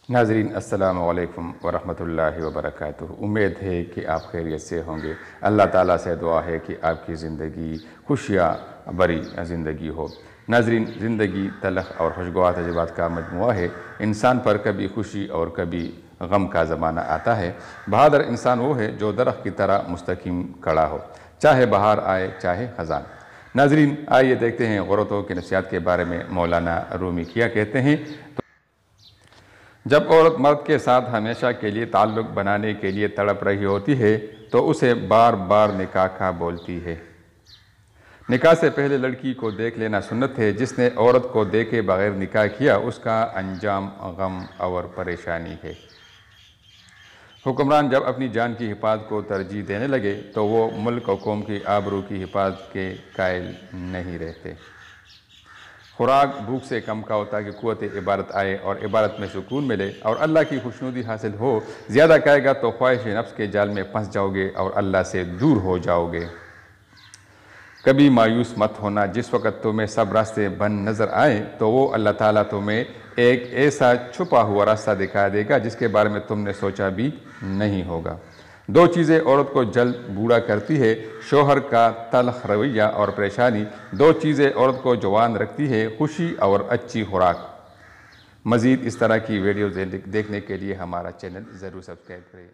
नाज़रीन अस्सलामु अलैकुम वरहमतुल्लाहि वबरकातुहू। उम्मीद है कि आप खैरियत से होंगे। अल्लाह ताला से दुआ है कि आपकी ज़िंदगी खुशियाँ भरी ज़िंदगी हो। नाज़रीन, ज़िंदगी तलख़ और खुशगवार तजुर्बात का मजमुआ है। इंसान पर कभी खुशी और कभी गम का ज़माना आता है। बहादुर इंसान वो है जो दरख्त की तरह मुस्तकीम खड़ा हो, चाहे बहार आए चाहे ख़ज़ान। नाज़रीन, आइए देखते हैं औरतों की नफ़सियात के बारे में मौलाना रूमी क्या कहते हैं। जब औरत मर्द के साथ हमेशा के लिए ताल्लुक़ बनाने के लिए तड़प रही होती है तो उसे बार बार निकाह का बोलती है। निकाह से पहले लड़की को देख लेना सुन्नत है। जिसने औरत को देखे बगैर निकाह किया उसका अंजाम गम और परेशानी है। हुक्मरान जब अपनी जान की हिफाजत को तरजीह देने लगे तो वो मुल्क और कौम की आबरू की हिफाजत के कायल नहीं रहते। खुराक भूख से कम का होता है कि क़ुव्वत इबादत आए और इबादत में सुकून मिले और अल्लाह की खुशनुदी हासिल हो। ज़्यादा खाएगा तो ख्वाहिश नफ्स के जाल में फंस जाओगे और अल्लाह से दूर हो जाओगे। कभी मायूस मत होना। जिस वक़्त तुम्हें सब रास्ते बंद नज़र आए तो वो अल्लाह ताला तुम्हें एक ऐसा छुपा हुआ रास्ता दिखा देगा जिसके बारे में तुमने सोचा भी नहीं होगा। दो चीज़ें औरत को जल्द बूढ़ा करती है, शोहर का तल्ख़ रवैया और परेशानी। दो चीज़ें औरत को जवान रखती है, खुशी और अच्छी खुराक। मज़ीद इस तरह की वीडियो देखने के लिए हमारा चैनल ज़रूर सब्सक्राइब करें।